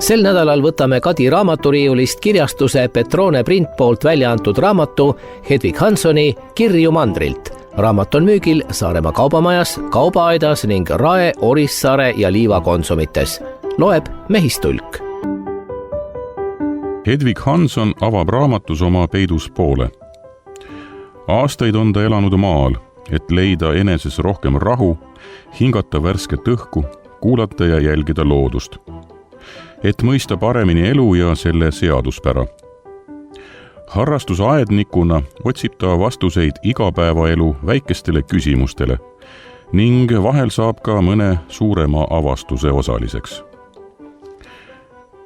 Sel nädalal võtame Kadi raamaturiiulist kirjastuse Petrone Print poolt välja antud raamatu Hedvig Hanssoni Kirju mandrilt. Raamat on müügil Saaremaa kaubamajas, Kaubaaedas ning Rae, Orissaare ja Liiva konsumites. Loeb Mehistulk. Hedvig Hansson avab raamatus oma peidus poole. Aastaid on ta elanud maal, et leida eneses rohkem rahu, hingata värsket õhku, kuulata ja jälgida loodust. Et mõista paremini elu ja selle seaduspära. Harrastusaednikuna otsib ta vastuseid igapäevaelu väikestele küsimustele ning vahel saab ka mõne suurema avastuse osaliseks.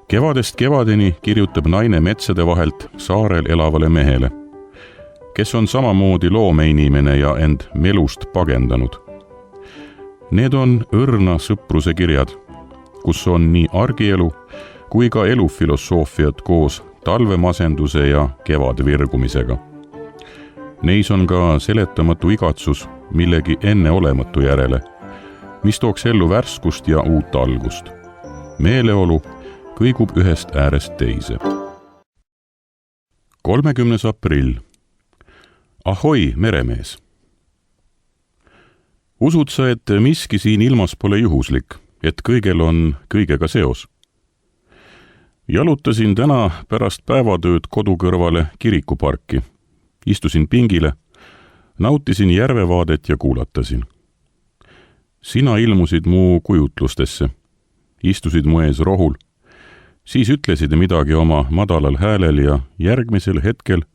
Kevadest kevadeni kirjutab naine metsade vahelt saarel elavale mehele, kes on samamoodi loomeinimene ja end melust pagendanud. Need on õrna sõpruse kirjad, kus on nii argielu kui ka elufilosoofiat koos talvemasenduse ja kevadvirgumisega. Neis on ka seletamatu igatsus millegi enneolematu järele, mis tooks ellu värskust ja uut algust. Meeleolu kõigub ühest äärest teise. 30. aprill. Ahoi, meremees! Usud sa, et miski siin ilmas pole juhuslik, et kõigel on kõigega seos? Jalutasin täna pärast päevatööd kodu kõrvale kirikuparki. Istusin pingile, nautisin järvevaadet ja kuulatasin. Sina ilmusid mu kujutlustesse, istusid mu ees rohul, siis ütlesid midagi oma madalal häälel ja järgmisel hetkel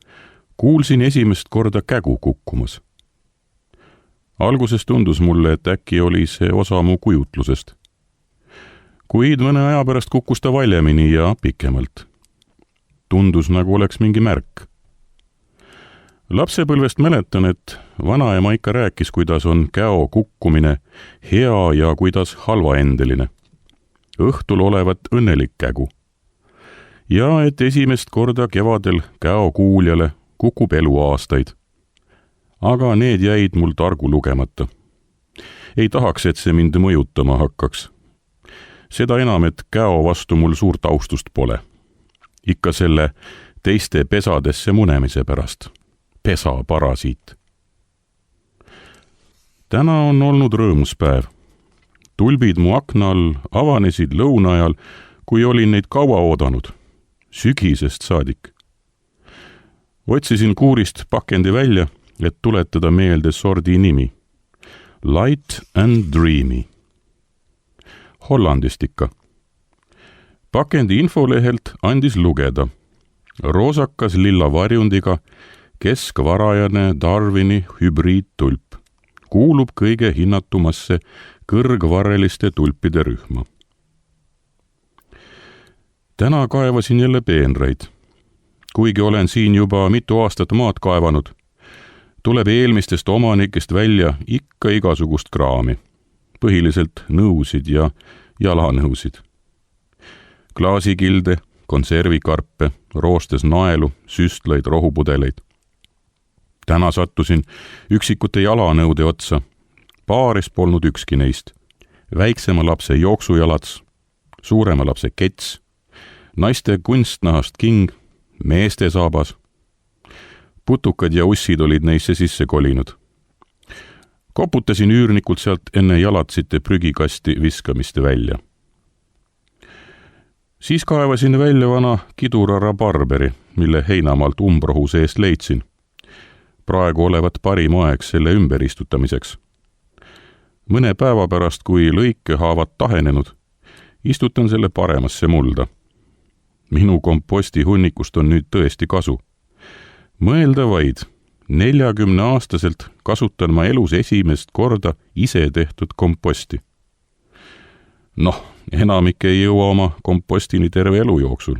kuulsin esimest korda kägu kukkumas. Alguses tundus mulle, et äkki oli see osa mu kujutlusest. Kuid mõne aja pärast kukkus ta valjemini ja pikemalt. Tundus, nagu oleks mingi märk. Lapsepõlvest mäletan, et vanaema ikka rääkis, kuidas on käo kukkumine hea ja kuidas halvaendeline. Õhtul olevat õnnelik kägu. Ja et esimest korda kevadel käo kuuljale kukub eluaastaid. Aga need jäid mul targu lugemata. Ei tahaks, et see mind mõjutama hakkaks. Seda enam, et käo vastu mul suurt austust pole. Ikka selle teiste pesadesse munemise pärast. Pesa parasiit. Täna on olnud rõõmus päev. Tulbid mu akna all avanesid lõuna ajal, kui olin neid kaua oodanud. Sügisest saadik. Otsisin kuurist pakendi välja, et tuletada meelde sordi nimi. Light and Dreamy. Hollandist ikka. Pakendi infolehelt andis lugeda. Roosakas lilla varjundiga keskvarajane Darwini hübriidtulp. Kuulub kõige hinnatumasse kõrgvarreliste tulpide rühma. Täna kaevasin jälle peenraid. Kuigi olen siin juba mitu aastat maad kaevanud, tuleb eelmistest omanikest välja ikka igasugust kraami. Põhiliselt nõusid ja jalanõusid. Klaasikilde, konservikarpe, roostes naelu, süstlaid, rohupudeleid. Täna sattusin üksikute jalanõude otsa. Paaris polnud ükski neist. Väiksema lapse jooksujalats, suurema lapse kets, naiste kunstnahast king, meeste saabas. Putukad ja ussid olid neisse sisse kolinud. Koputasin üürnikult sealt enne jalatsite prügikasti viskamist välja. Siis kaevasin välja vana kidurara barberi, mille heinamaalt umbrohu seest leidsin. Praegu olevat parim aeg selle ümber istutamiseks. Mõne päeva pärast, kui lõikehaavad tahenenud, istutan selle paremasse mulda. Minu komposti hunnikust on nüüd tõesti kasu. Mõelda vaid, 40-aastaselt kasutan ma elus esimest korda ise tehtud komposti. Enamik ei jõua oma kompostini terve elu jooksul.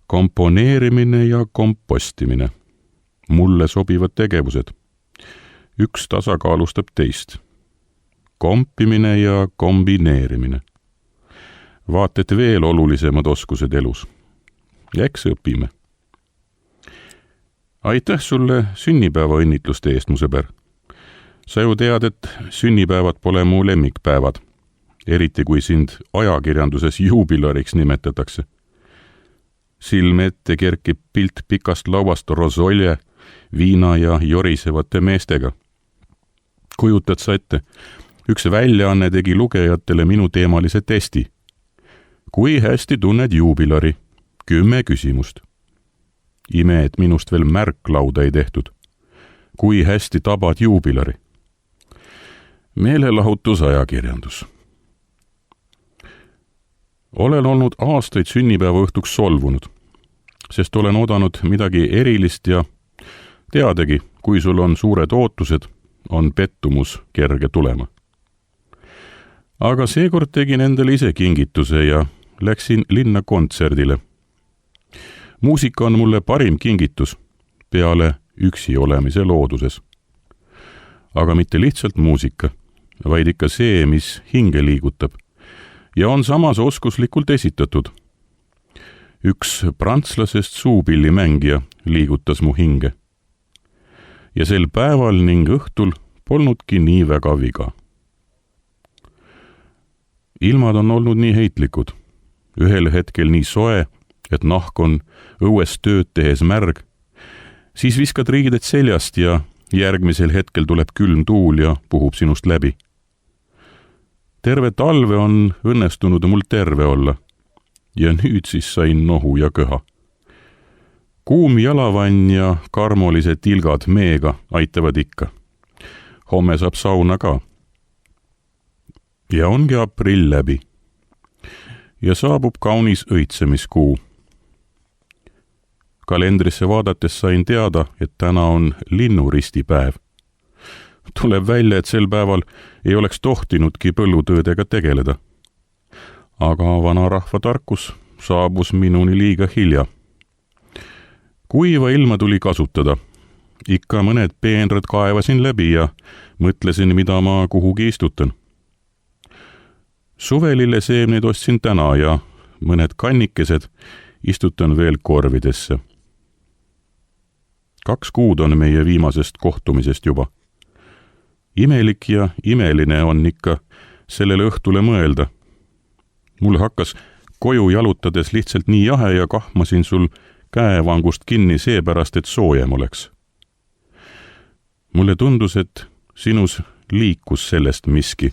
Komponeerimine ja kompostimine. Mulle sobivad tegevused. Üks tasakaalustab teist. Kompimine ja kombineerimine. Vaat et veel olulisemad oskused elus. Eks õpime. Aitäh sulle sünnipäeva õnnitluste eest, mu sõber. Sa ju tead, et sünnipäevad pole mu lemmikpäevad. eriti kui sind ajakirjanduses juubilariks nimetatakse. Silme ette kerkib pilt pikast lauast rosolje, viina ja jorisevate meestega. Kujutad sa ette, üks väljaanne tegi lugejatele minu teemalise testi. Kui hästi tunned juubilari? 10 küsimust. Ime, et minust veel märklauda ei tehtud. Kui hästi tabad juubilari? Meelelahutusajakirjandus. Olen olnud aastaid sünnipäeva õhtuks solvunud, sest olen oodanud midagi erilist ja teadagi, kui sul on suured ootused, on pettumus kerge tulema. Aga seekord tegin endale ise kingituse ja läksin linna kontserdile. Muusika on mulle parim kingitus peale üksi olemise looduses. Aga mitte lihtsalt muusika, vaid ikka see, mis hinge liigutab ja on samas oskuslikult esitatud. Üks prantslasest suupillimängija liigutas mu hinge. Ja sel päeval ning õhtul polnudki nii väga viga. Ilmad on olnud nii heitlikud, ühel hetkel nii soe, et nahk on õues tööd tehes märg, siis viskad riided seljast ja järgmisel hetkel tuleb külm tuul ja puhub sinust läbi. Terve talve on õnnestunud mul terve olla ja nüüd siis sain nohu ja köha. Kuum jalavann ja karmolised tilgad meega aitavad ikka. Homme saab sauna ka. Ja ongi aprill läbi. Ja saabub kaunis õitsemiskuu. Kalendrisse vaadates sain teada, et täna on linnuristipäev. Tuleb välja, et sel päeval ei oleks tohtinudki põllutöödega tegeleda. Aga vanarahva tarkus saabus minuni liiga hilja. Kuiva ilma tuli kasutada. Ikka mõned peenrad kaevasin läbi ja mõtlesin, mida ma kuhugi istutan. Suvelille seemneid ostsin täna ja mõned kannikesed istutan veel korvidesse. 2 kuud on meie viimasest kohtumisest juba. Imelik ja imeline on ikka sellele õhtule mõelda. Mul hakkas koju jalutades lihtsalt nii jahe ja kahmasin sul käevangust kinni seepärast, et soojem oleks. Mulle tundus, et sinus liikus sellest miski.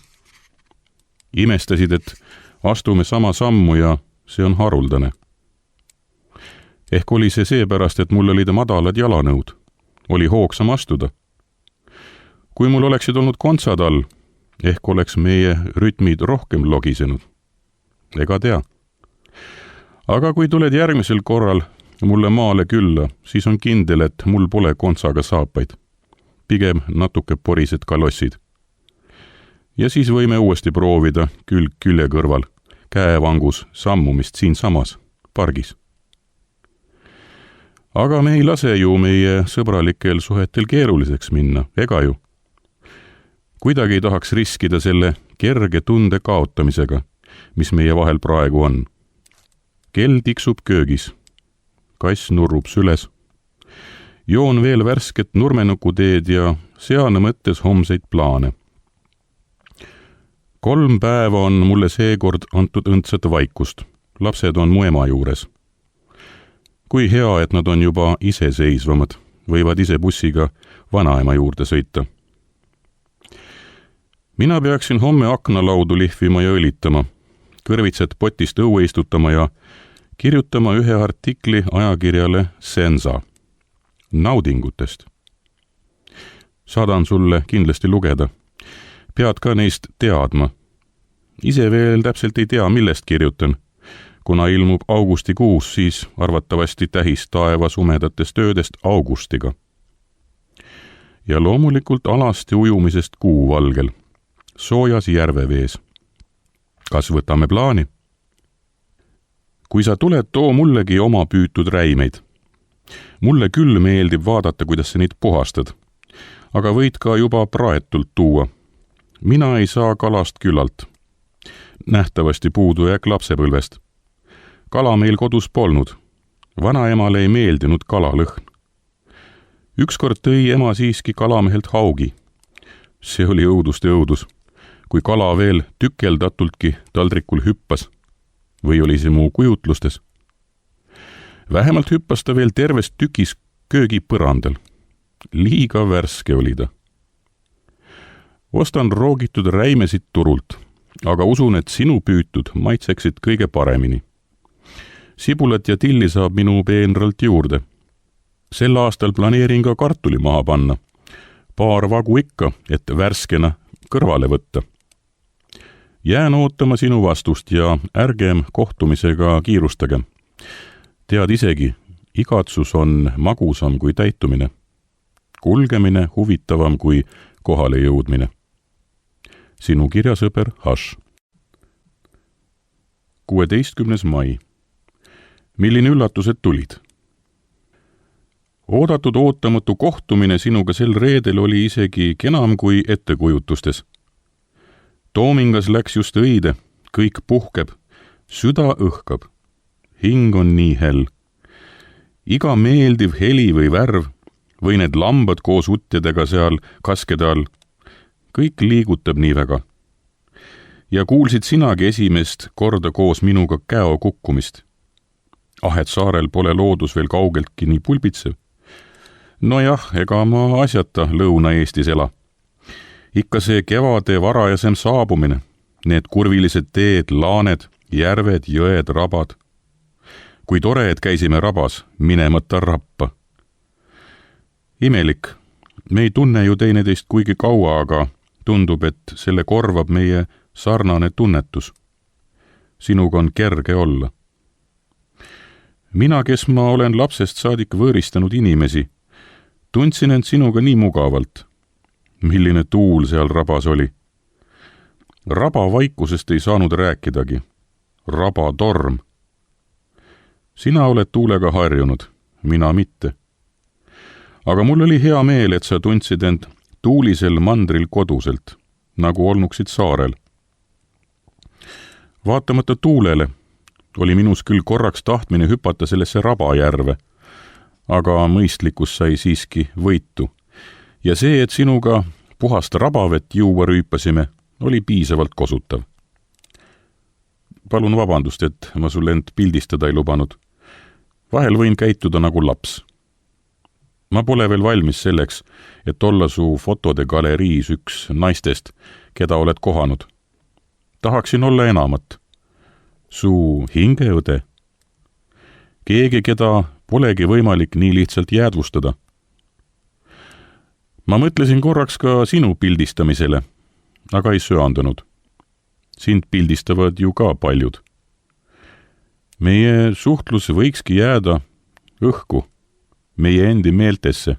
Imestasid, et astume sama sammu ja see on haruldane. Ehk oli see seepärast, et mul olid madalad jalanõud. Oli hoogsam astuda. Kui mul oleksid olnud kontsad all, ehk oleks meie rütmid rohkem logisenud. Ega tea. Aga kui tuled järgmisel korral mulle maale külla, siis on kindel, et mul pole kontsaga saapaid. Pigem natuke porised kalossid. Ja siis võime uuesti proovida külg külje kõrval, käevangus sammumist siinsamas, pargis. Aga me ei lase ju meie sõbralikel suhetel keeruliseks minna, ega ju. Kuidagi ei tahaks riskida selle kerge tunde kaotamisega, mis meie vahel praegu on. Kell tiksub köögis. Kass nurrub süles. Joon veel värsket nurmenukuteed ja sean mõttes homseid plaane. 3 päeva on mulle seekord antud õndsat vaikust. Lapsed on mu ema juures. Kui hea, et nad on juba iseseisvamad, võivad ise bussiga vanaema juurde sõita. Mina peaksin homme aknalaudu lihvima ja õlitama, kõrvitsed potist õue istutama ja kirjutama ühe artikli ajakirjale Sensa naudingutest. Saadan sulle kindlasti lugeda. Pead ka neist teadma. Ise veel täpselt ei tea, millest kirjutan. Kuna ilmub augustikuus, siis arvatavasti tähis taevas umedatest öödest augustiga. Ja loomulikult alasti ujumisest kuuvalgel, soojas järvevees. Kas võtame plaani? Kui sa tuled, too mullegi oma püütud räimeid. Mulle küll meeldib vaadata, kuidas sa neid puhastad, aga võid ka juba praetult tuua. Mina ei saa kalast küllalt. Nähtavasti puudujääk lapsepõlvest. Kala meil kodus polnud. Vanaemale ei meeldinud kalalõhn. Ükskord tõi ema siiski kalamehelt haugi. See oli õudust ja õudus. kui kala veel tükeldatultki taldrikul hüppas või oli see mu kujutlustes. Vähemalt hüppas ta veel terves tükis köögi põrandal. Liiga värske oli ta. Ostan roogitud räimesid turult, aga usun, et sinu püütud maitseksid kõige paremini. Sibulat ja tilli saab minu peenralt juurde. Sel aastal planeerin ka kartuli maha panna. Paar vagu ikka, et värskena kõrvale võtta. Jään ootama sinu vastust ja ärgem kohtumisega kiirustagem. Tead isegi, igatsus on magusam kui täitumine. Kulgemine huvitavam kui kohale jõudmine. Sinu kirjasõber Hash. 16. mai. Milline üllatused tulid? Oodatud ootamatu kohtumine sinuga sel reedel oli isegi kenam kui ettekujutustes. Toomingas läks just õide, kõik puhkeb, süda õhkab, hing on nii hell. Iga meeldiv heli või värv või need lambad koos utjadega seal kaskede all, kõik liigutab nii väga. Ja kuulsid sinagi esimest korda koos minuga käo kukkumist. Et saarel pole loodus veel kaugeltki nii pulbitsev. Nojah, ega ma asjata Lõuna-Eestis ela. Ikka see kevade varajasem saabumine, need kurvilised teed, laaned, järved, jõed, rabad. Kui tore, et käisime rabas, minemata rappa. Imelik, me ei tunne ju teineteist kuigi kaua, aga tundub, et selle korvab meie sarnane tunnetus. Sinuga on kerge olla. Mina, kes ma olen lapsest saadik võõristanud inimesi, tundsin end sinuga nii mugavalt. Milline tuul seal rabas oli. Raba vaikusest ei saanud rääkidagi. Raba torm. Sina oled tuulega harjunud, mina mitte. Aga mul oli hea meel, et sa tundsid end tuulisel mandril koduselt, nagu olnuksid saarel. Vaatamata tuulele oli minus küll korraks tahtmine hüpata sellesse rabajärve, aga mõistlikkus sai siiski võitu. Ja see, et sinuga puhast rabavet juua rüüpasime, oli piisavalt kosutav. Palun vabandust, et ma sul end pildistada ei lubanud. Vahel võin käituda nagu laps. Ma pole veel valmis selleks, et olla su fotode galeriis üks naistest, keda oled kohanud. Tahaksin olla enamat. Su hingeõde. Keegi, keda polegi võimalik nii lihtsalt jäädvustada. Ma mõtlesin korraks ka sinu pildistamisele, aga ei söandunud. Sind pildistavad ju ka paljud. Meie suhtlus võikski jääda õhku, meie endi meeltesse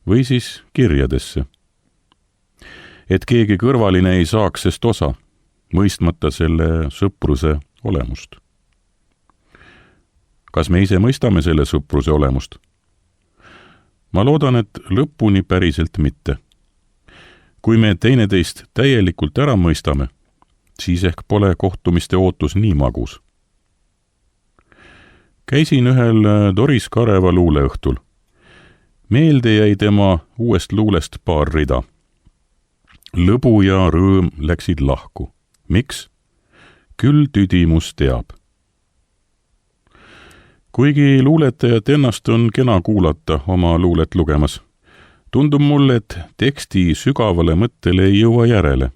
või siis kirjadesse. Et keegi kõrvaline ei saaks sest osa, mõistmata selle sõpruse olemust. Kas me ise mõistame selle sõpruse olemust? Ma loodan, et lõpuni päriselt mitte. Kui me teineteist täielikult ära mõistame, siis ehk pole kohtumiste ootus nii magus. Käisin ühel Doris Kareva luuleõhtul. Meelde jäi tema uuest luulest paar rida. Lõbu ja rõõm läksid lahku. Miks? Küll tüdimus teab. Kuigi luuletajat ennast on kena kuulata oma luulet lugemas, tundub mulle, et teksti sügavale mõttele ei jõua järele.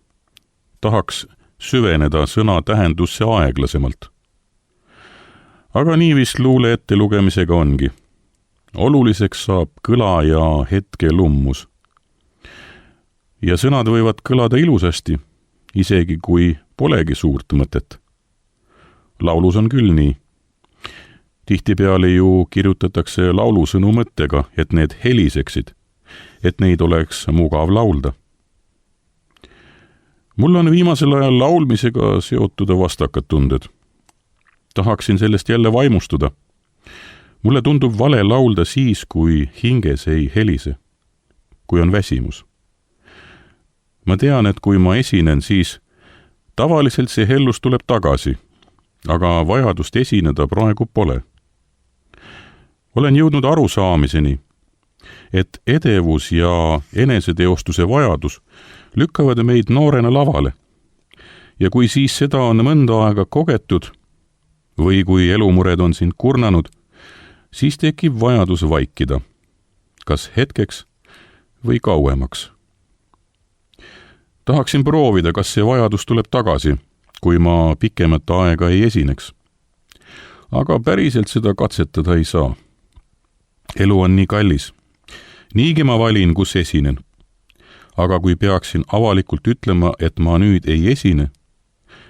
Tahaks süveneda sõna tähendusse aeglasemalt. Aga nii vist luule ette lugemisega ongi. Oluliseks saab kõla ja hetke lummus. Ja sõnad võivad kõlada ilusasti, isegi kui polegi suurt mõtet. Laulus on küll nii. Tihtipeale ju kirjutatakse laulusõnu mõttega, et need heliseksid, et neid oleks mugav laulda. Mul on viimasel ajal laulmisega seotud vastakad tunded. Tahaksin sellest jälle vaimustuda. Mulle tundub vale laulda siis, kui hinges ei helise, kui on väsimus. Ma tean, et kui ma esinen, siis tavaliselt see hellus tuleb tagasi, aga vajadust esineda praegu pole. Olen jõudnud arusaamiseni, et edevus ja eneseteostuse vajadus lükkavad meid noorena lavale. Ja kui siis seda on mõnda aega kogetud või kui elumured on sind kurnanud, siis tekib vajadus vaikida, kas hetkeks või kauemaks. Tahaksin proovida, kas see vajadus tuleb tagasi, kui ma pikemat aega ei esineks. Aga päriselt seda katsetada ei saa. Elu on nii kallis. Niigi ma valin, kus esinen. Aga kui peaksin avalikult ütlema, et ma nüüd ei esine,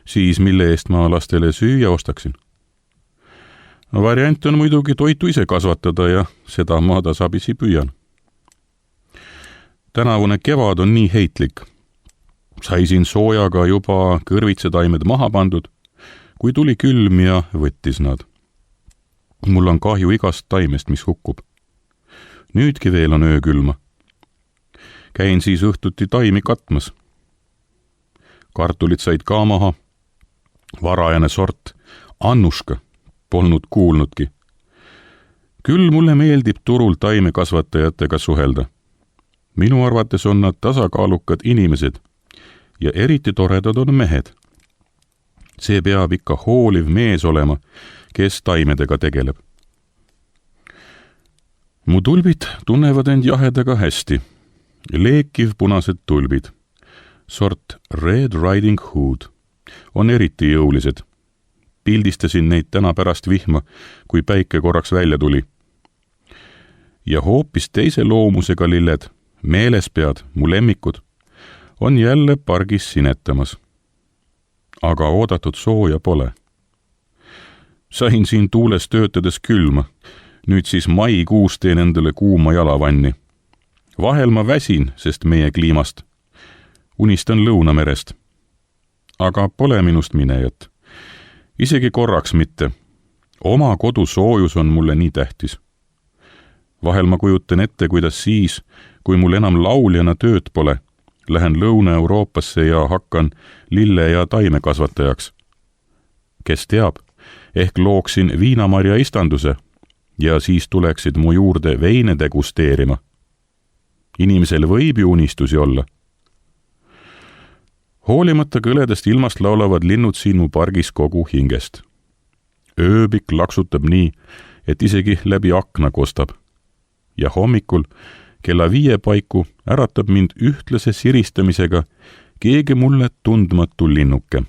siis mille eest ma lastele süüa ostaksin? Variant on muidugi toitu ise kasvatada ja seda ma tasapisi püüan. Tänavune kevad on nii heitlik. Saisin soojaga juba kõrvitsetaimed maha pandud, kui tuli külm ja võttis nad. Mul on kahju igast taimest, mis hukkub. Nüüdki veel on öökülma. Käin siis õhtuti taimi katmas. Kartulid said ka maha. Varajane sort, Annuška, polnud kuulnudki. Küll mulle meeldib turul taimekasvatajatega suhelda. Minu arvates on nad tasakaalukad inimesed ja eriti toredad on mehed. See peab ikka hooliv mees olema, kes taimedega tegeleb. Mu tulbid tunnevad end jahedaga hästi. Leekiv punased tulbid, sort Red Riding Hood, on eriti jõulised. Pildistasin neid täna pärast vihma, kui päike korraks välja tuli. Ja hoopis teise loomusega lilled, meelespead, mu lemmikud, on jälle pargis sinetamas. Aga oodatud sooja pole. Sain siin tuules töötades külma, nüüd siis maikuus teen endale kuuma jalavanni. Vahel ma väsin, sest meie kliimast. Unistan Lõunamerest. Aga pole minust minejat. Isegi korraks mitte. Oma kodu soojus on mulle nii tähtis. Vahel ma kujutan ette, kuidas siis, kui mul enam lauljana tööd pole, lähen Lõuna-Euroopasse ja hakkan lille- ja taimekasvatajaks. Kes teab, ehk looksin viinamarja istanduse ja siis tuleksid mu juurde veine degusteerima. Inimesel võib ju unistusi olla. Hoolimata kõledest ilmast laulavad linnud siin mu pargis kogu hingest. Ööbik laksutab nii, et isegi läbi akna kostab. Ja hommikul kella 5 paiku äratab mind ühtlase siristamisega keegi mulle tundmatu linnuke.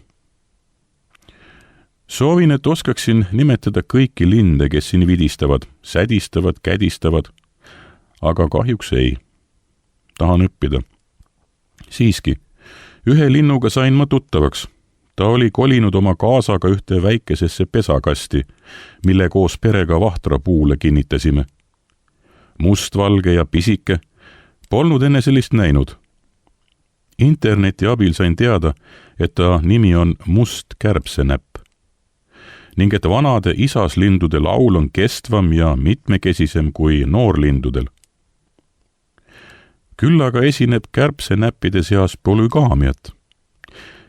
Soovin, et oskaksin nimetada kõiki linde, kes siin vidistavad, sädistavad, kädistavad, aga kahjuks ei. Tahan õppida. Siiski, ühe linnuga sain ma tuttavaks. Ta oli kolinud oma kaasaga ühte väikesesse pesakasti, mille koos perega Vahtrapuule kinnitasime. Mustvalge ja pisike, polnud enne sellist näinud. Interneti abil sain teada, et ta nimi on Must kärbsenäpp ning et vanade isaslindude laul on kestvam ja mitmekesisem kui noorlindudel. Küll aga esineb kärbsenäppide seas polügaamiat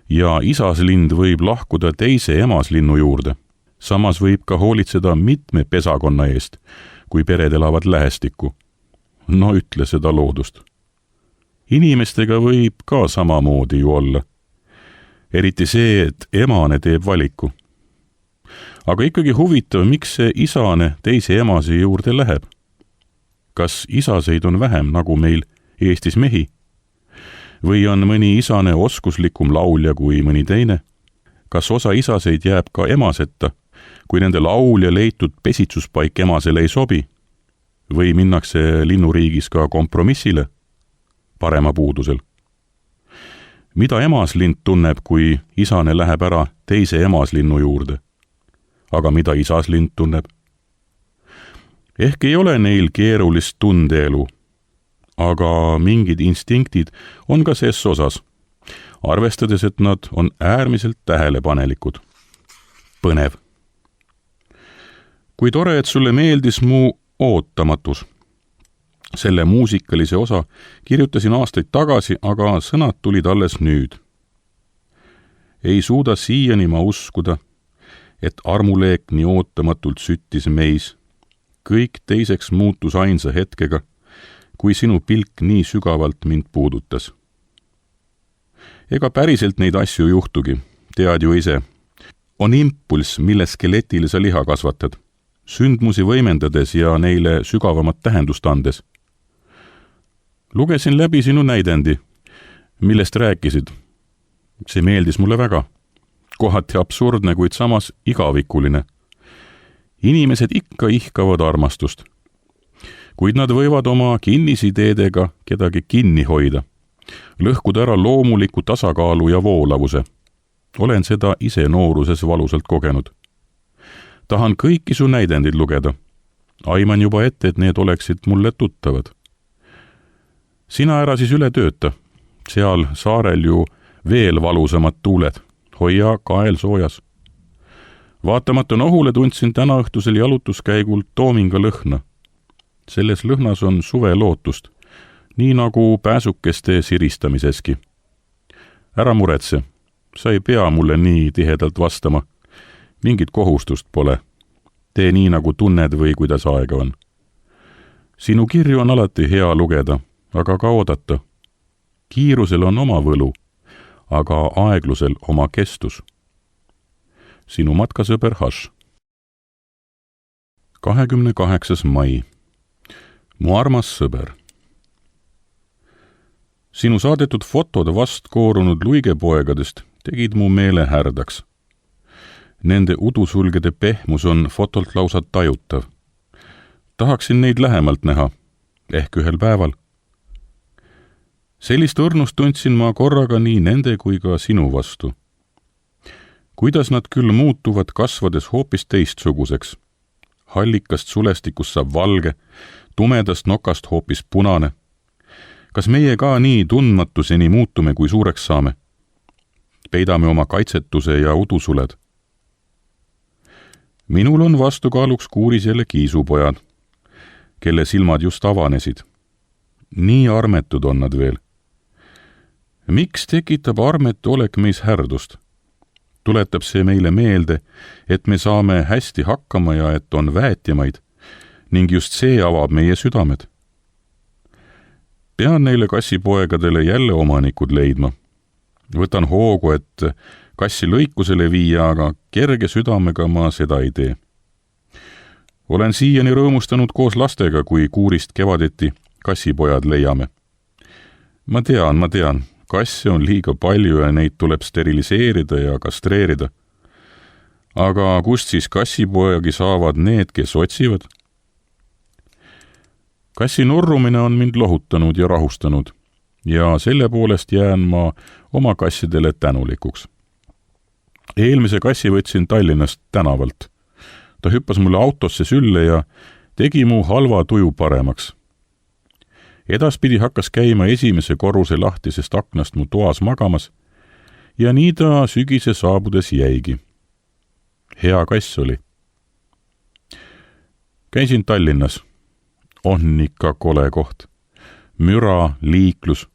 ja isaslind võib lahkuda teise emaslinnu juurde. Samas võib ka hoolitseda mitme pesakonna eest, kui pered elavad lähestikku. No ütle seda loodust. Inimestega võib ka samamoodi ju olla. Eriti see, et emane teeb valiku. Aga ikkagi huvitav, miks see isane teise emase juurde läheb? Kas isaseid on vähem, nagu meil Eestis mehi? Või on mõni isane oskuslikum laulja kui mõni teine? Kas osa isaseid jääb ka emaseta, kui nende laul ja leitud pesitsuspaik emasele ei sobi? Või minnakse linnuriigis ka kompromissile parema puudusel? Mida emaslind tunneb, kui isane läheb ära teise emaslinnu juurde? Aga mida isaslind tunneb? Ehk ei ole neil keerulist tundeelu, aga mingid instinktid on ka ses osas, arvestades, et nad on äärmiselt tähelepanelikud. Põnev. Kui tore, et sulle meeldis mu ootamatus. Selle muusikalise osa kirjutasin aastaid tagasi, aga sõnad tulid alles nüüd. Ei suuda siiani ma uskuda, et armuleek nii ootamatult süttis meis. Kõik teiseks muutus ainsa hetkega, kui sinu pilk nii sügavalt mind puudutas. ega päriselt neid asju juhtugi, tead ju ise. On impulss, mille skeletile sa liha kasvatad, sündmusi võimendades ja neile sügavamat tähendust andes. Lugesin läbi sinu näidendi, millest rääkisid. See meeldis mulle väga. Kohati absurdne, kuid samas igavikuline. Inimesed ikka ihkavad armastust. Kuid nad võivad oma kinnisideedega kedagi kinni hoida. Lõhkuda ära loomuliku tasakaalu ja voolavuse. Olen seda ise nooruses valusalt kogenud. Tahan kõiki su näidendid lugeda. Aiman juba ette, et need oleksid mulle tuttavad. Sina ära siis üle tööta. Seal saarel ju veel valusamad tuuled. Hoia kael soojas. Vaatamata nohule tundsin täna õhtusel jalutuskäigul toominga lõhna. Selles lõhnas on suve lootust, nii nagu pääsukeste siristamiseski. Ära muretse, sa ei pea mulle nii tihedalt vastama. Mingit kohustust pole. Tee nii, nagu tunned või kuidas aega on. Sinu kirju on alati hea lugeda, aga ka oodata. Kiirusel on oma võlu, aga aeglusel oma kestus. Sinu matkasõber Haš. 28. mai. Mu armas sõber. Sinu saadetud fotod vast koorunud luigepoegadest tegid mu meele härdaks. Nende udusulgede pehmus on fotolt lausa tajutav. Tahaksin neid lähemalt näha, ehk ühel päeval. Sellist õrnust tundsin ma korraga nii nende kui ka sinu vastu. Kuidas nad küll muutuvad kasvades hoopis teistsuguseks. Hallikast sulestikust saab valge, tumedast nokast hoopis punane. Kas meie ka nii tundmatuseni muutume, kui suureks saame? Peidame oma kaitsetuse ja udusuled. Minul on vastukaaluks kuuris jälle kiisupojad, kelle silmad just avanesid. Nii armetud on nad veel. Miks tekitab armetu olek meis härdust? Tuletab see meile meelde, et me saame hästi hakkama ja et on väetjamaid, ning just see avab meie südamed. Pean neile kassipoegadele jälle omanikud leidma. Võtan hoogu, et kassi lõikusele viia, aga kerge südamega ma seda ei tee. Olen siiani rõõmustanud koos lastega, kui kuurist kevadeti kassipojad leiame. Ma tean, kasse on liiga palju ja neid tuleb steriliseerida ja kastreerida. Aga kust siis kassipojagi saavad need, kes otsivad? Kassi nurrumine on mind lohutanud ja rahustanud ja selle poolest jään ma oma kassidele tänulikuks. Eelmise kassi võtsin Tallinnast tänavalt. Ta hüppas mulle autosse sülle ja tegi mu halva tuju paremaks. Edaspidi hakkas käima esimese korruse lahtisest aknast mu toas magamas ja nii ta sügise saabudes jäigi. Hea kass oli. Käisin Tallinnas. On ikka kole koht. Müra, liiklus,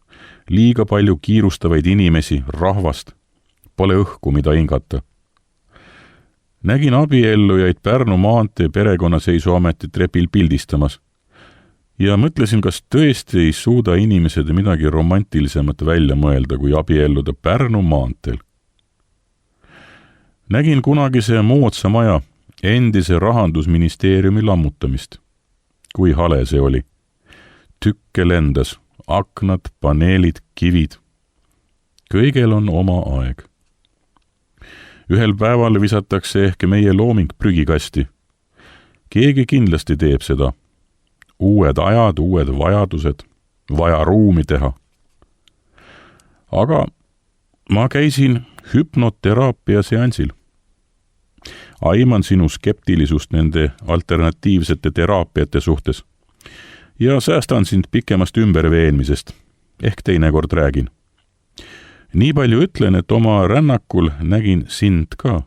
liiga palju kiirustavaid inimesi, rahvast. Pole õhku, mida hingata. Nägin abiellujaid Pärnu maantee perekonnaseisuameti trepil pildistamas ja mõtlesin, kas tõesti ei suuda inimesed midagi romantilisemat välja mõelda, kui abielluda Pärnu maanteel. Nägin kunagise moodsa maja, endise rahandusministeeriumi lammutamist. Kui hale see oli. Tükke lendas, aknad, paneelid, kivid. Kõigel on oma aeg. Ühel päeval visatakse ehk meie looming prügikasti. Keegi kindlasti teeb seda. Uued ajad, uued vajadused, vaja ruumi teha. Aga ma käisin hüpnoteraapia seansil. Aiman sinu skeptilisust nende alternatiivsete teraapiate suhtes ja säästan sind pikemast ümberveenmisest, ehk teinekord räägin. Nii palju ütlen, et oma rännakul nägin sind ka.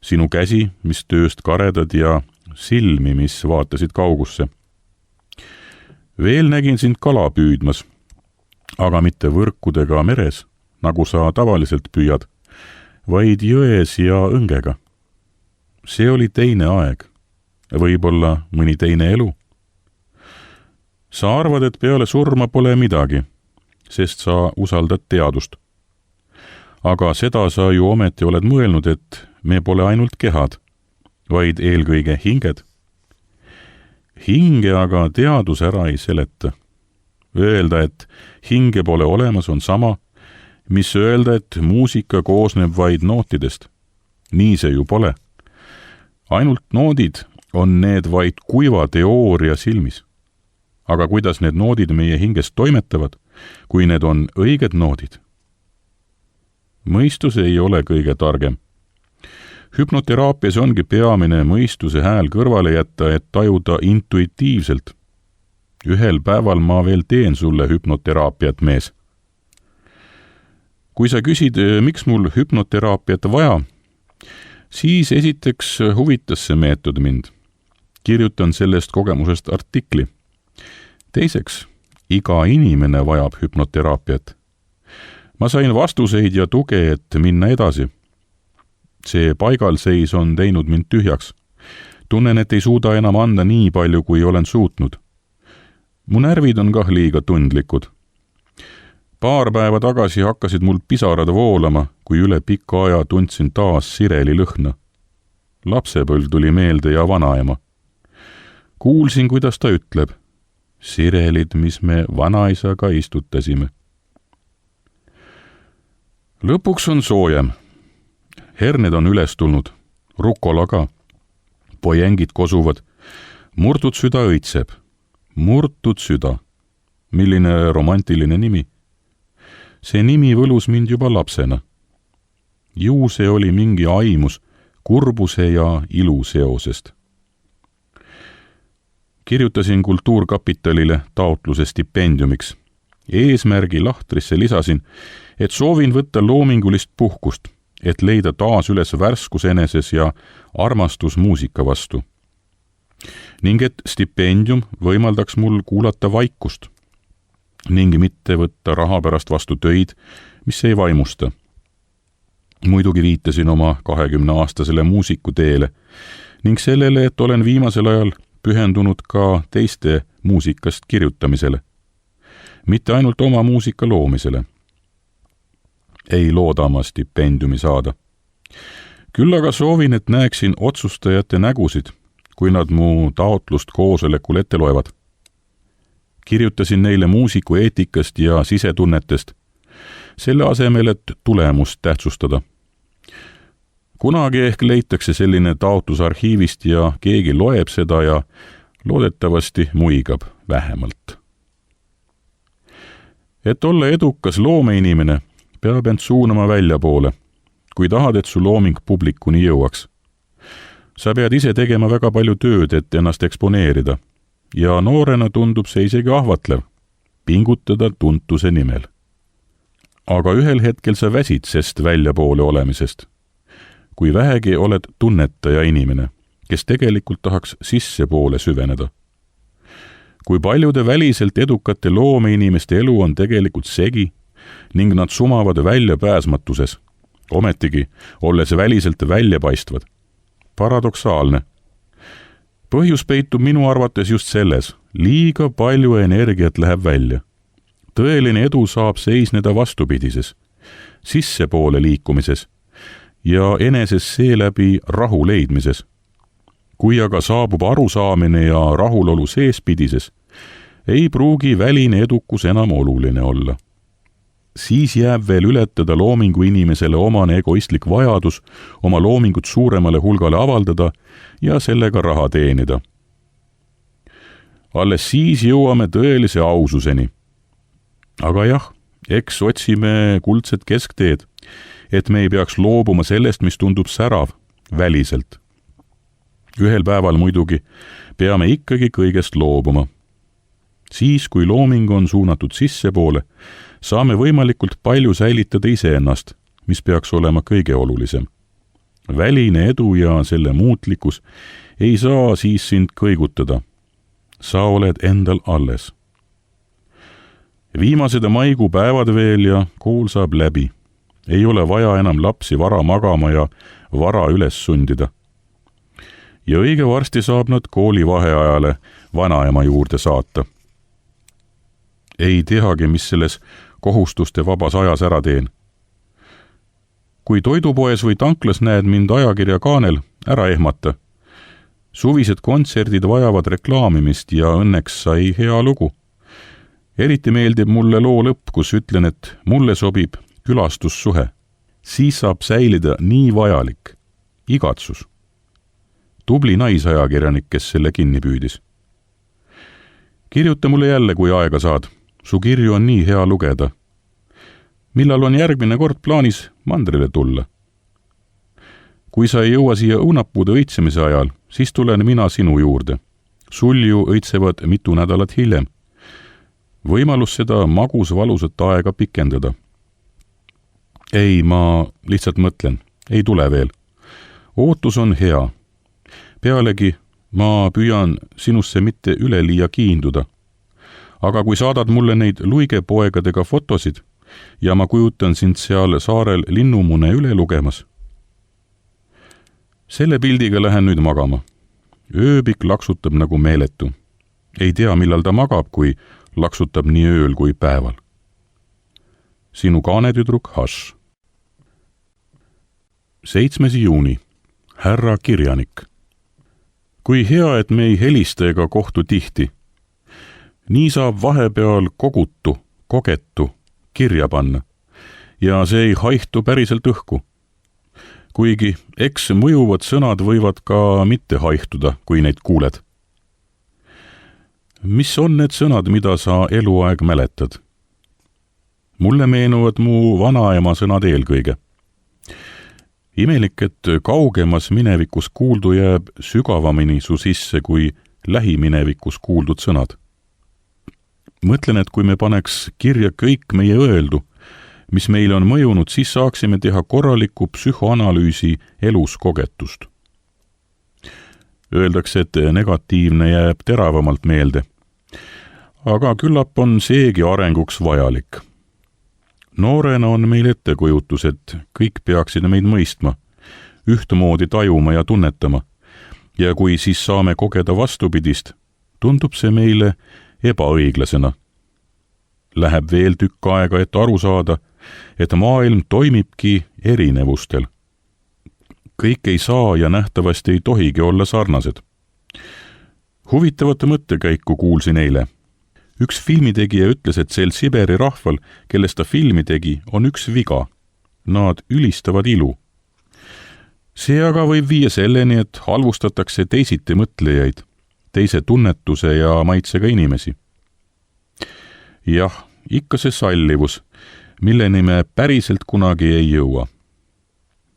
Sinu käsi, mis tööst karedad ja silmi, mis vaatasid kaugusse. Veel nägin sind kala püüdmas, aga mitte võrkudega meres, nagu sa tavaliselt püüad, vaid jões ja õngega. See oli teine aeg, võib-olla mõni teine elu. Sa arvad, et peale surma pole midagi, sest sa usaldad teadust. aga seda sa ju ometi oled mõelnud, et me pole ainult kehad, vaid eelkõige hinged. Hinge aga teadus ära ei seleta. Öelda, et hinge pole olemas, on sama, mis öelda, et muusika koosneb vaid nootidest. Nii see ju pole. Ainult noodid on need vaid kuiva teooria silmis. Aga kuidas need noodid meie hinges toimetavad, kui need on õiged noodid? Mõistus ei ole kõige targem. Hüpnoteraapias ongi peamine mõistuse hääl kõrvale jätta, et tajuda intuitiivselt. Ühel päeval ma veel teen sulle hüpnoteraapiat, mees. Kui sa küsid, miks mul hüpnoteraapiat vaja, siis esiteks huvitas see meetod mind. Kirjutan sellest kogemusest artikli. Teiseks, iga inimene vajab hüpnoteraapiat. Ma sain vastuseid ja tuge, et minna edasi. See paigalseis on teinud mind tühjaks. Tunnen, et ei suuda enam anda nii palju, kui olen suutnud. Mu närvid on kah liiga tundlikud. Paar päeva tagasi hakkasid mul pisarad voolama, kui üle pika aja tundsin taas sireli lõhna. Lapsepõlv tuli meelde ja vanaema. Kuulsin, kuidas ta ütleb. Sirelid, mis me vanaisaga istutasime. Lõpuks on soojem. Herned on üles tulnud. Rukola ka. Pojengid kosuvad. Murtud süda õitseb. Murtud süda. Milline romantiline nimi. See nimi võlus mind juba lapsena. Ju see oli mingi aimus kurbuse ja ilu seosest. Kirjutasin Kultuurkapitalile taotluse stipendiumiks. Eesmärgi lahtrisse lisasin, et soovin võtta loomingulist puhkust, et leida taas üles värskus eneses ja armastus muusika vastu. Ning et stipendium võimaldaks mul kuulata vaikust ning mitte võtta raha pärast vastu töid, mis ei vaimusta. Muidugi viitasin oma 20-aastasele muusikuteele ning sellele, et olen viimasel ajal pühendunud ka teiste muusikast kirjutamisele. Mitte ainult oma muusika loomisele. Ei looda oma stipendiumi saada. Küll aga soovin, et näeksin otsustajate nägusid, kui nad mu taotlust koosolekul ette loevad. Kirjutasin neile muusiku eetikast ja sisetunnetest, selle asemel, et tulemust tähtsustada. Kunagi ehk leitakse selline taotlus arhiivist ja keegi loeb seda ja loodetavasti muigab vähemalt. Et olla edukas loomeinimene, peab end suunama väljapoole, kui tahad, et su looming publikuni jõuaks. Sa pead ise tegema väga palju tööd, et ennast eksponeerida. Ja noorena tundub see isegi ahvatlev, pingutada tuntuse nimel. Aga ühel hetkel sa väsid sest väljapoole olemisest. Kui vähegi oled tunnetaja inimene, kes tegelikult tahaks sissepoole süveneda. Kui paljude väliselt edukate loomeinimeste elu on tegelikult segi ning nad sumavad väljapääsmatuses, ometigi olles väliselt väljapaistvad. Paradoksaalne. Põhjus peitub minu arvates just selles, liiga palju energiat läheb välja. Tõeline edu saab seisneda vastupidises, sissepoole liikumises ja eneses seeläbi rahu leidmises. Kui aga saabub arusaamine ja rahulolu seespidises, ei pruugi väline edukus enam oluline olla. Siis jääb veel ületada loomingu inimesele omane egoistlik vajadus oma loomingut suuremale hulgale avaldada ja sellega raha teenida. Alles siis jõuame tõelise aususeni. Aga jah, eks otsime kuldset keskteed, et me ei peaks loobuma sellest, mis tundub särav, väliselt. Ühel päeval muidugi peame ikkagi kõigest loobuma. Siis, kui looming on suunatud sissepoole, saame võimalikult palju säilitada iseennast, mis peaks olema kõige olulisem. Väline edu ja selle muutlikkus ei saa siis sind kõigutada. Sa oled endal alles. Viimased maikuu päevad veel ja kool saab läbi. Ei ole vaja enam lapsi vara magama ja vara üles sundida. Ja õige varsti saab nad kooli vaheajale vanaema juurde saata. Ei teagi, mis selles kohustuste vabas ajas ära teen. kui toidupoes või tanklas näed mind ajakirja kaanel, ära ehmata. Suvised kontserdid vajavad reklaamimist ja õnneks sai hea lugu. Eriti meeldib mulle loo lõpp, kus ütlen, et mulle sobib külastussuhe. Siis saab säilida nii vajalik igatsus. Tubli naisajakirjanik, kes selle kinni püüdis. Kirjuta mulle jälle, kui aega saad. Su kirju on nii hea lugeda. Millal on järgmine kord plaanis mandrile tulla? Kui sa ei jõua siia õunapuude õitsemise ajal, siis tulen mina sinu juurde. Sul ju õitsevad mitu nädalat hiljem. Võimalus seda magus valusat aega pikendada. Ei, ma lihtsalt mõtlen. Ei tule veel. Ootus on hea. Pealegi ma püüan sinusse mitte üleliia kiinduda. Aga kui saadad mulle neid luigepoegadega fotosid ja ma kujutan sind seal saarel linnumune üle lugemas. Selle pildiga lähen nüüd magama. Ööbik laksutab nagu meeletu. Ei tea, millal ta magab, kui laksutab nii ööl kui päeval. Sinu kaanetüdruk Hash. 7. juuni. Härra kirjanik. Kui hea, et me ei helista ega kohtu tihti. Nii saab vahepeal kogetu kirja panna ja see ei haihtu päriselt õhku. Kuigi eks mõjuvad sõnad võivad ka mitte haihtuda, kui neid kuuled. Mis on need sõnad, mida sa eluaeg mäletad? Mulle meenuvad mu vanaema sõnad eelkõige. Imelik, et kaugemas minevikus kuuldu jääb sügavamini su sisse kui lähiminevikus kuuldud sõnad. Mõtlen, et kui me paneks kirja kõik meie öeldu, mis meile on mõjunud, siis saaksime teha korraliku psühhoanalüüsi elus kogetust. Öeldakse, et negatiivne jääb teravamalt meelde. Aga küllap on seegi arenguks vajalik. Noorena on meil ettekujutus, et kõik peaksid meid mõistma, ühtemoodi tajuma ja tunnetama. Ja kui siis saame kogeda vastupidist, tundub see meile ebaõiglasena. Läheb veel tükk aega, et aru saada, et maailm toimibki erinevustel. Kõik ei saa ja nähtavasti ei tohigi olla sarnased. Huvitavat mõttekäiku kuulsin eile. Üks filmitegija ütles, et sel Siberi rahval, kellest ta filmi tegi, on üks viga. Nad ülistavad ilu. See aga võib viia selleni, et halvustatakse teisiti mõtlejaid, teise tunnetuse ja maitsega inimesi. Jah, ikka see sallivus, milleni me päriselt kunagi ei jõua.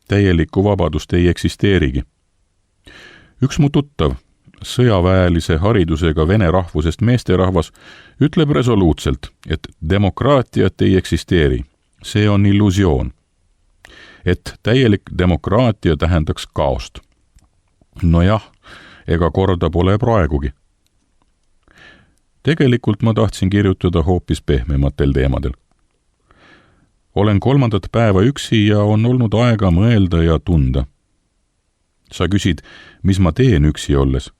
Täielikku vabadust ei eksisteerigi. Üks mu tuttav, sõjaväelise haridusega vene rahvusest meesterahvas, ütleb resoluutselt, et demokraatiat ei eksisteeri. See on illusioon. Et täielik demokraatia tähendaks kaost. Nojah, ega korda pole praegugi. Tegelikult ma tahtsin kirjutada hoopis pehmematel teemadel. Olen 3. päeva üksi ja on olnud aega mõelda ja tunda. Sa küsid, mis ma teen üksi olles?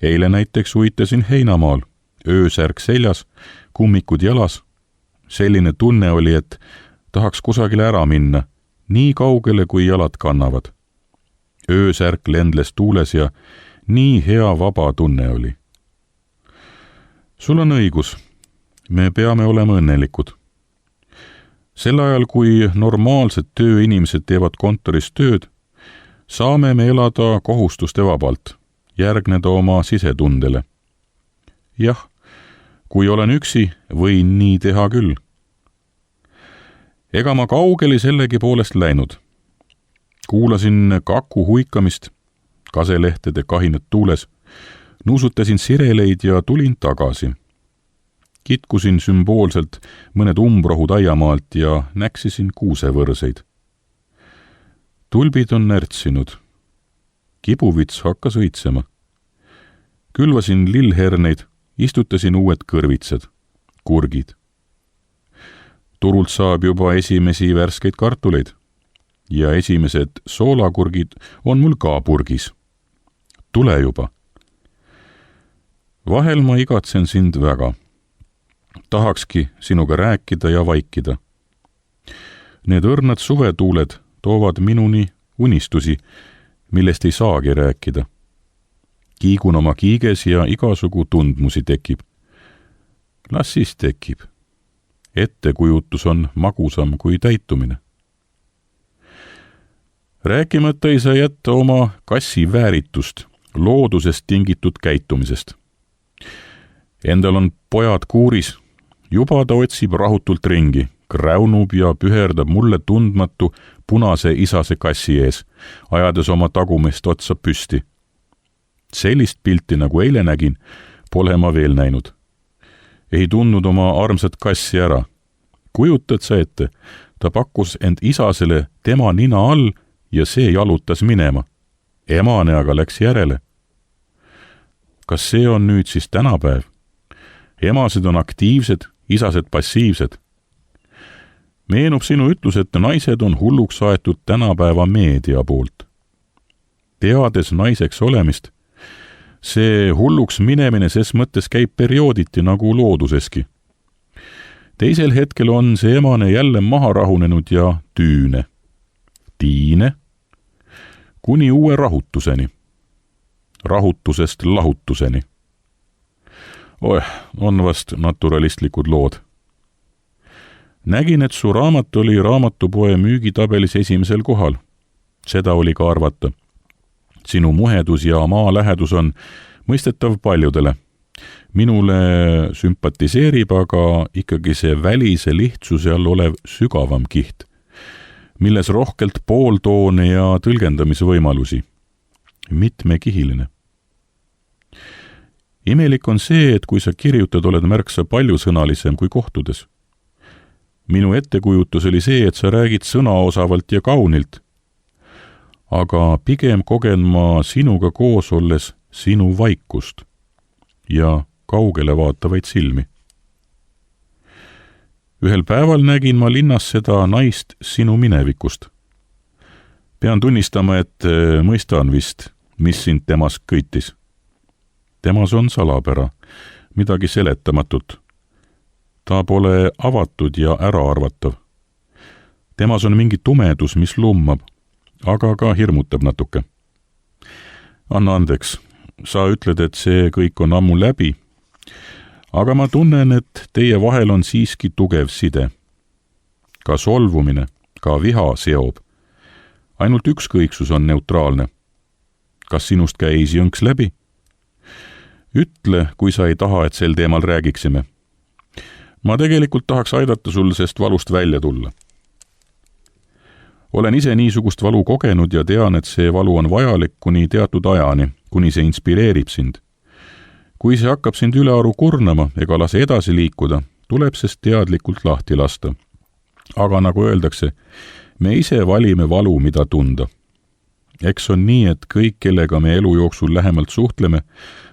Eile näiteks uitasin heinamaal, öösärk seljas, kummikud jalas. Selline tunne oli, et tahaks kusagile ära minna, nii kaugele kui jalad kannavad. Öösärk lendles tuules ja nii hea vaba tunne oli. Sul on õigus, me peame olema õnnelikud. Sel ajal, kui normaalsed tööinimesed teevad kontoris tööd, saame me elada kohustuste vabalt, järgneda oma sisetundele. Jah, kui olen üksi, võin nii teha küll. Ega ma kaugeli sellegi poolest läinud. Kuulasin kaku huikamist, kaselehtede kahinat tuules, nuusutasin sireleid ja tulin tagasi. Kitkusin sümboolselt mõned umbrohud aiamaalt ja näksisin kuusevõrseid. Tulbid on närtsinud. Kibuvits hakkas õitsema. Külvasin lillherneid, istutasin uued kõrvitsad, kurgid. Turult saab juba esimesi värskeid kartuleid ja esimesed soolakurgid on mul ka purgis. Tule juba. Vahel ma igatsen sind väga. Tahakski sinuga rääkida ja vaikida. Need õrnad suvetuuled toovad minuni unistusi, millest ei saagi rääkida. Kiigun oma kiiges ja igasugu tundmusi tekib. Las siis tekib. Ettekujutus on magusam kui täitumine. Rääkimata ei saa jätta oma kassi vääritust, loodusest tingitud käitumisest. Endal on pojad kuuris, juba ta otsib rahutult ringi, kräunub ja püherdab mulle tundmatu punase isase kassi ees, ajades oma tagumist otsa püsti. Sellist pilti, nagu eile nägin, pole ma veel näinud. Ei tundnud oma armsat kassi ära. Kujutad sa ette, ta pakkus end isasele tema nina all ja see jalutas minema. Emane aga läks järele. Kas see on nüüd siis tänapäev? Emased on aktiivsed, isased passiivsed. Meenub sinu ütlus, et naised on hulluks aetud tänapäeva meedia poolt. Teades naiseks olemist, see hulluks minemine ses mõttes käib periooditi nagu looduseski. Teisel hetkel on see emane jälle maha rahunenud ja tüüne. Tiine. Kuni uue rahutuseni. Rahutusest lahutuseni. On vast naturalistlikud lood. Nägin, et su raamat oli raamatupoe müügitabelis esimesel kohal. Seda oli ka arvata. Sinu muhedus ja maalähedus on mõistetav paljudele. Minule sümpatiseerib aga ikkagi see välise lihtsuse all olev sügavam kiht, milles rohkelt pooltoone ja tõlgendamisvõimalusi. Mitmekihiline. Imelik on see, et kui sa kirjutad, oled märksa paljusõnalisem kui kohtudes. Minu ettekujutus oli see, et sa räägid sõnaosavalt ja kaunilt, aga pigem kogen ma sinuga koos olles sinu vaikust ja kaugele vaatavaid silmi. Ühel päeval nägin ma linnas seda naist sinu minevikust. Pean tunnistama, et mõistan vist, mis sind temas köitis. Temas on salapära, midagi seletamatut. Ta pole avatud ja äraarvatav. Temas on mingi tumedus, mis lummab, aga ka hirmutab natuke. Anna andeks, sa ütled, et see kõik on ammu läbi, aga ma tunnen, et teie vahel on siiski tugev side. Ka solvumine, ka viha seob. Ainult ükskõiksus on neutraalne. Kas sinust käis jõnks läbi? Ütle, kui sa ei taha, et sel teemal räägiksime. Ma tegelikult tahaks aidata sul sest valust välja tulla. Olen ise niisugust valu kogenud ja tean, et see valu on vajalik kuni teatud ajani, kuni see inspireerib sind. Kui see hakkab sind ülearu kurnama ega lase edasi liikuda, tuleb sest teadlikult lahti lasta. Aga nagu öeldakse, me ise valime valu, mida tunda. Eks on nii, et kõik, kellega me elu jooksul lähemalt suhtleme,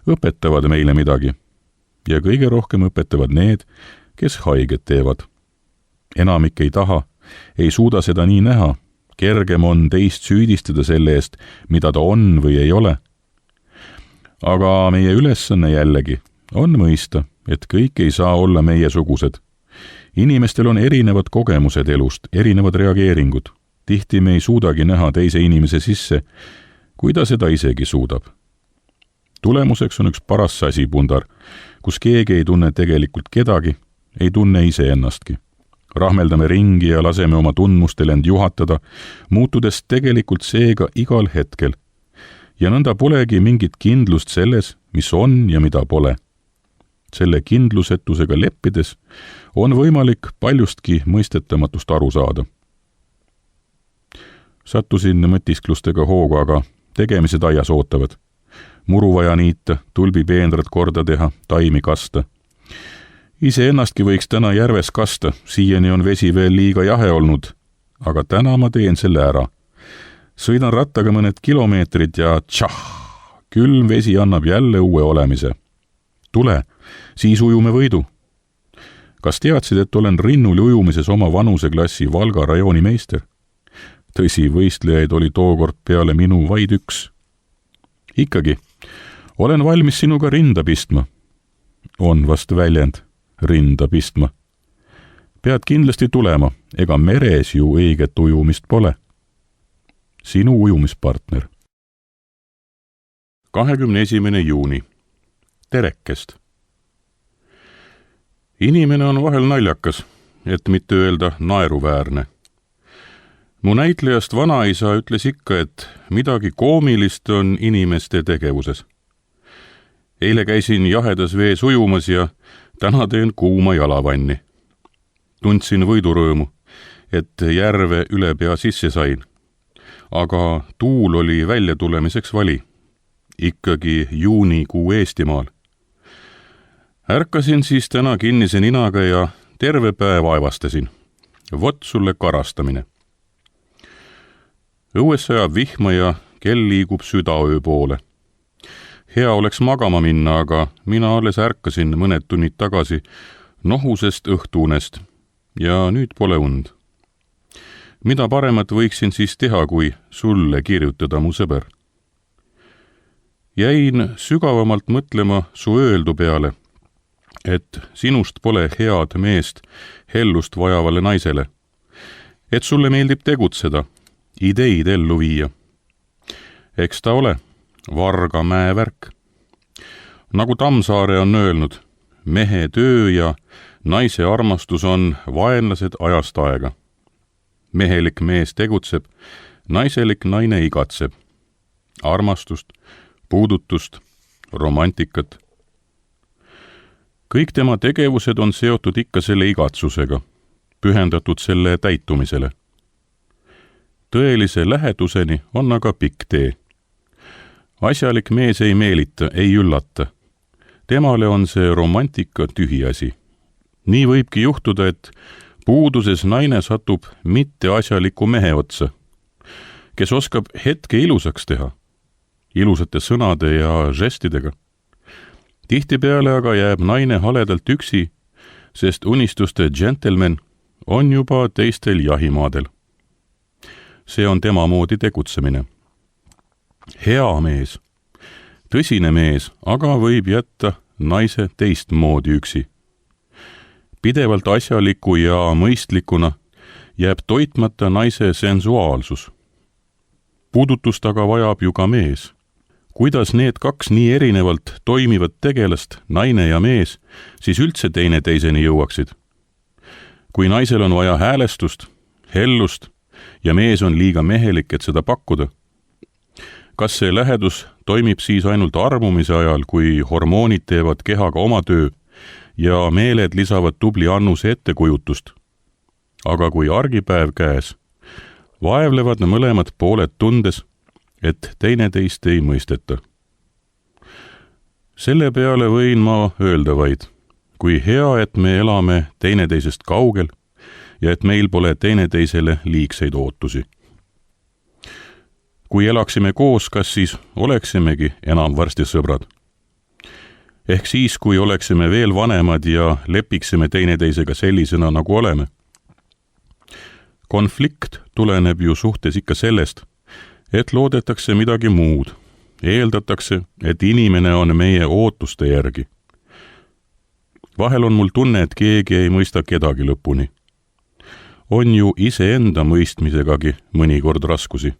õpetavad meile midagi. Ja kõige rohkem õpetavad need, kes haiget teevad. Enamik ei taha, ei suuda seda nii näha. Kergem on teist süüdistada selle eest, mida ta on või ei ole. Aga meie ülesanne jällegi on mõista, et kõik ei saa olla meiesugused. Inimestel on erinevad kogemused elust, erinevad reageeringud. Tihti me ei suudagi näha teise inimese sisse, kui ta seda isegi suudab. Tulemuseks on üks paras sasipundar, kus keegi ei tunne tegelikult kedagi, ei tunne ise ennastki. Rahmeldame ringi ja laseme oma tundmustel end juhatada, muutudes tegelikult seega igal hetkel. Ja nõnda polegi mingit kindlust selles, mis on ja mida pole. Selle kindlusetusega leppides on võimalik paljustki mõistetamatust aru saada. Sattusin mõtisklustega hooga, aga tegemised aias ootavad. Muru vaja niita, tulbipeendrad korda teha, taimi kasta. Ise ennastki võiks täna järves kasta, siiani on vesi veel liiga jahe olnud, aga täna ma teen selle ära. Sõidan rattaga mõned kilomeetrid ja külm vesi annab jälle uue olemise. Tule, siis ujume võidu. Kas teadsid, et olen rinnul ujumises oma vanuseklassi Valga rajooni meister? Tõsi, võistlejaid oli tookord peale minu vaid üks. Ikkagi, olen valmis sinuga rinda pistma. On vast väljend, rinda pistma. pead kindlasti tulema, ega meres ju õiget ujumist pole. Sinu ujumispartner. 21. juuni. Terekest. Inimene on vahel naljakas, et mitte öelda naeruväärne. Mu näitlejast vanaisa ütles ikka, et midagi koomilist on inimeste tegevuses. Eile käisin jahedas vees ujumas ja täna teen kuuma jalavanni. Tundsin võidurõõmu, et järve üle pea sisse sain. Aga tuul oli välja tulemiseks vali. Ikkagi juunikuu Eestimaal. Ärkasin siis täna kinnise ninaga ja terve päev aevastasin. Vot sulle karastamine. Õues sajab vihma ja kell liigub südaöö poole. Hea oleks magama minna, aga mina alles ärkasin mõned tunnid tagasi nohusest õhtuunest ja nüüd pole und. Mida paremat võiksin siis teha, kui sulle kirjutada, mu sõber? Jäin sügavamalt mõtlema su öeldu peale, et sinust pole head meest hellust vajavale naisele, et sulle meeldib tegutseda, ideid ellu viia. Eks ta ole Varga mäevärk. Nagu Tammsaare on öelnud, mehe töö ja naise armastus on vaenlased ajast aega. Mehelik mees tegutseb, naiselik naine igatseb. Armastust, puudutust, romantikat. Kõik tema tegevused on seotud ikka selle igatsusega, pühendatud selle täitumisele. Tõelise läheduseni on aga pikk tee. Asjalik mees ei meelita, ei üllata. Temale on see romantika tühiasi. Nii võibki juhtuda, et puuduses naine satub mitte asjaliku mehe otsa, kes oskab hetke ilusaks teha, ilusate sõnade ja žestidega. Tihtipeale aga jääb naine haledalt üksi, sest unistuste džentelmen on juba teistel jahimaadel. See on tema moodi tegutsemine. Hea mees, tõsine mees, aga võib jätta naise teistmoodi üksi. Pidevalt asjaliku ja mõistlikuna jääb toitmata naise sensuaalsus. Puudutust aga vajab ju ka mees. Kuidas need kaks nii erinevalt toimivat tegelast, naine ja mees, siis üldse teineteiseni jõuaksid? Kui naisel on vaja häälestust, hellust ja mees on liiga mehelik, et seda pakkuda, kas see lähedus toimib siis ainult armumise ajal, kui hormoonid teevad kehaga oma töö ja meeled lisavad tubli annuse ettekujutust? Aga kui argipäev käes, vaevlevad mõlemad pooled tundes, et teineteist ei mõisteta. Selle peale võin ma öelda vaid, kui hea, et me elame teineteisest kaugel ja et meil pole teineteisele liigseid ootusi. Kui elaksime koos, kas siis oleksimegi enam varsti sõbrad? Ehk siis, kui oleksime veel vanemad ja lepiksime teineteisega sellisena, nagu oleme. Konflikt tuleneb ju suhtes ikka sellest, et loodetakse midagi muud. Eeldatakse, et inimene on meie ootuste järgi. Vahel on mul tunne, et keegi ei mõista kedagi lõpuni. On ju iseenda mõistmisegagi mõnikord raskusi.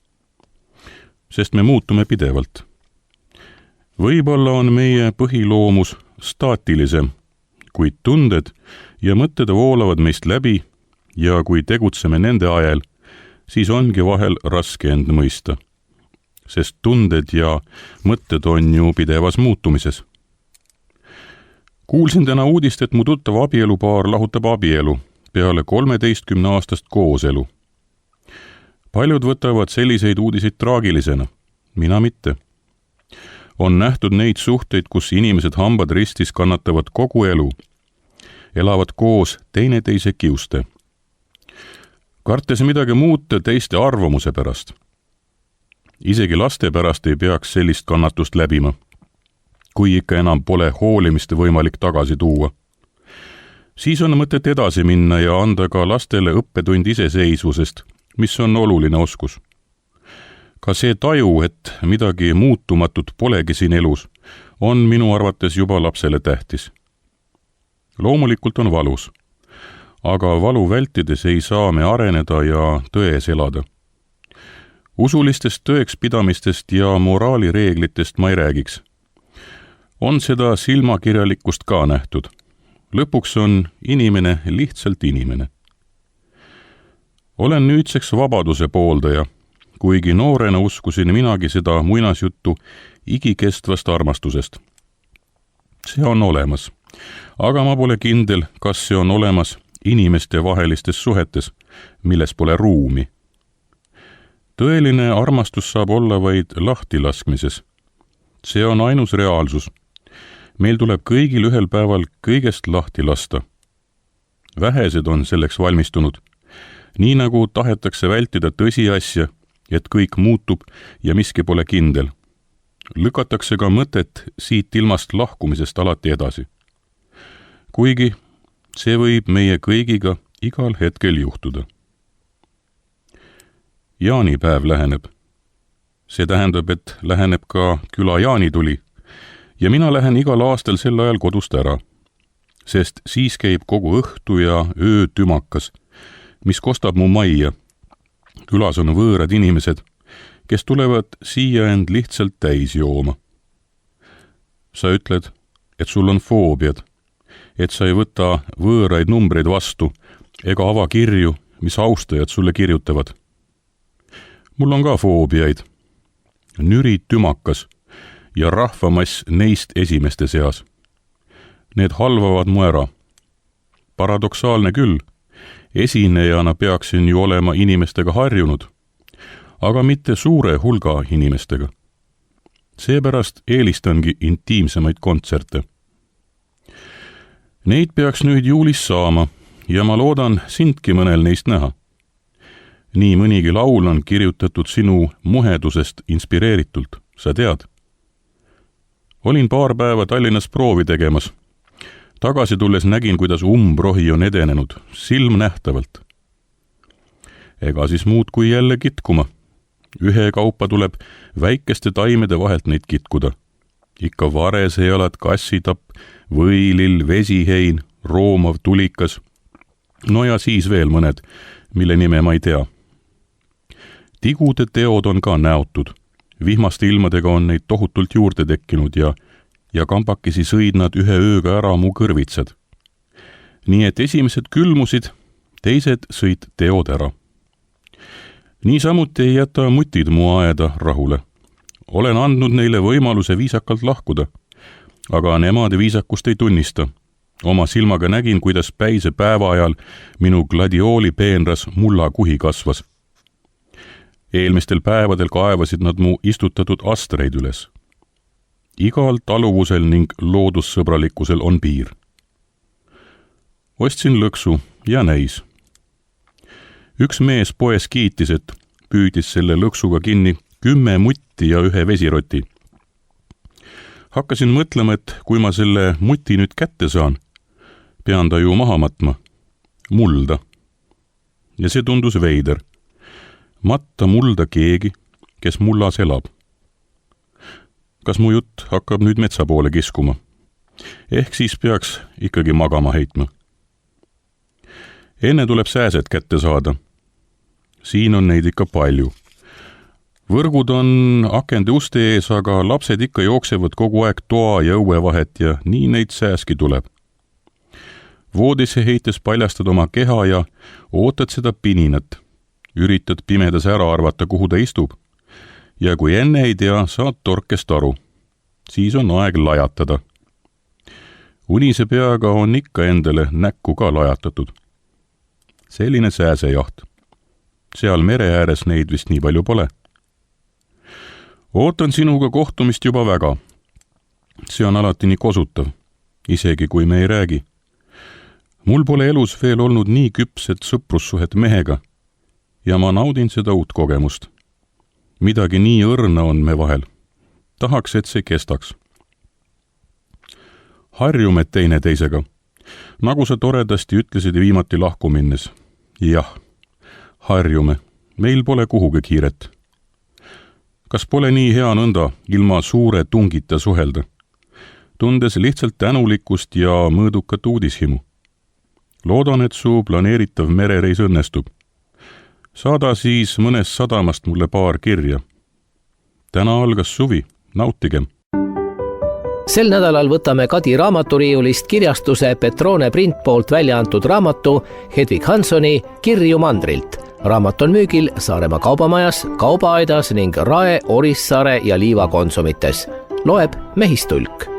Sest me muutume pidevalt. Võib-olla on meie põhiloomus staatilisem, kuid tunded ja mõtted voolavad meist läbi ja kui tegutseme nende ajal, siis ongi vahel raske end mõista. Sest tunded ja mõtted on ju pidevas muutumises. Kuulsin täna uudist, et mu tuttav abielupaar lahutab abielu peale 13-aastast kooselu. Paljud võtavad selliseid uudiseid traagilisena, mina mitte. On nähtud neid suhteid, kus inimesed hambad ristis kannatavad kogu elu, elavad koos teineteise kiuste. Kartes midagi muuta teiste arvamuse pärast. Isegi laste pärast ei peaks sellist kannatust läbima, kui ikka enam pole hoolimist võimalik tagasi tuua. Siis on mõtet edasi minna ja anda ka lastele õppetund iseseisvusest, mis on oluline oskus. Ka see taju, et midagi muutumatut polegi siin elus, on minu arvates juba lapsele tähtis. Loomulikult on valus, aga valu vältides ei saa me areneda ja tões elada. Usulistest tõekspidamistest ja moraalireeglitest ma ei räägiks. On seda silmakirjalikkust ka nähtud. Lõpuks on inimene lihtsalt inimene. Olen nüüdseks vabaduse pooldaja, kuigi noorena uskusin minagi seda muinasjuttu igikestvast armastusest. See on olemas, aga ma pole kindel, kas see on olemas inimeste vahelistes suhetes, milles pole ruumi. Tõeline armastus saab olla vaid lahtilaskmises. See on ainus reaalsus. Meil tuleb kõigil ühel päeval kõigest lahti lasta. Vähesed on selleks valmistunud, nii nagu tahetakse vältida tõsiasja, et kõik muutub ja miski pole kindel. Lükatakse ka mõtet siit ilmast lahkumisest alati edasi. Kuigi see võib meie kõigiga igal hetkel juhtuda. Jaanipäev läheneb. See tähendab, et läheneb ka küla jaanituli ja mina lähen igal aastal sel ajal kodust ära, sest siis käib kogu õhtu ja öö tümakas, mis kostab mu majja. Külas on võõrad inimesed, kes tulevad siia end lihtsalt täis jooma. Sa ütled, et sul on foobiad, et sa ei võta võõraid numbreid vastu ega ava kirju, mis austajad sulle kirjutavad. Mul on ka foobiaid. Nüri tümakas ja rahvamass neist esimeste seas. Need halvavad mu ära. Paradoksaalne küll, esinejana peaksin ju olema inimestega harjunud, aga mitte suure hulga inimestega. Seepärast eelistangi intiimsemaid kontserte. Neid peaks nüüd juulis saama ja ma loodan sindki mõnel neist näha. Nii mõnigi laul on kirjutatud sinu muhedusest inspireeritult, sa tead. Olin paar päeva Tallinnas proovi tegemas. Tagasi tulles nägin, kuidas umbrohi on edenenud, silmnähtavalt. Ega siis muud kui jälle kitkuma. Ühe kaupa tuleb väikeste taimede vahelt neid kitkuda. Ikka varesejalad, kassitapp, võilill, vesihein, roomav, tulikas. No ja siis veel mõned, mille nime ma ei tea. Tigude teod on ka näotud. Vihmaste ilmadega on neid tohutult juurde tekkinud ja kambakesi sõid nad ühe ööga ära mu kõrvitsad. Nii et esimesed külmusid, teised sõid teod ära. Niisamuti ei jäta mutid mu aeda rahule. Olen andnud neile võimaluse viisakalt lahkuda, aga nemad viisakust ei tunnista. Oma silmaga nägin, kuidas päise päeva ajal minu gladiooli peenras mullakuhi kasvas. Eelmistel päevadel kaevasid nad mu istutatud astreid üles. Igal taluvusel ning loodussõbralikkusel on piir. Ostsin lõksu ja näis. Üks mees poes kiitis, et püüdis selle lõksuga kinni 10 mutti ja 1 vesiroti. Hakkasin mõtlema, et kui ma selle muti nüüd kätte saan, pean ta ju maha matma, mulda. Ja see tundus veider. Matta mulda keegi, kes mullas elab. Kas mu jutt hakkab nüüd metsa poole kiskuma? Ehk siis peaks ikkagi magama heitma. Enne tuleb sääsed kätte saada. Siin on neid ikka palju. Võrgud on akende uste ees, aga lapsed ikka jooksevad kogu aeg toa ja õue vahet ja nii neid sääski tuleb. Voodisse heites paljastad oma keha ja ootad seda pininat. Üritad pimedas ära arvata, kuhu ta istub. Ja kui enne ei tea, saad torkest aru. Siis on aeg lajatada. Unise peaga on ikka endale näkku ka lajatatud. Selline sääsejaht. Seal mere ääres neid vist nii palju pole. Ootan sinuga kohtumist juba väga. See on alati nii kosutav, isegi kui me ei räägi. Mul pole elus veel olnud nii küpset sõprussuhet mehega ja ma naudin seda uut kogemust. Midagi nii õrna on me vahel. Tahaks, et see kestaks. Harjume teine teisega. Nagu sa toredasti ütlesid viimati lahku minnes. Jah, harjume. Meil pole kuhugi kiiret. Kas pole nii hea nõnda ilma suure tungita suhelda? Tundes lihtsalt tänulikkust ja mõõdukat uudishimu. loodan, et su planeeritav merereis õnnestub. Saada siis mõnest sadamast mulle paar kirja. Täna algas suvi, nautigem! Sel nädalal võtame Kadi raamaturiiulist kirjastuse Petrone Print poolt välja antud raamatu Hedvig Hanssoni Kirju mandrilt. Raamat on müügil Saaremaa kaubamajas, Kaubaaedas ning Rae, Orissaare ja Liiva konsumites. Loeb Mehistulk.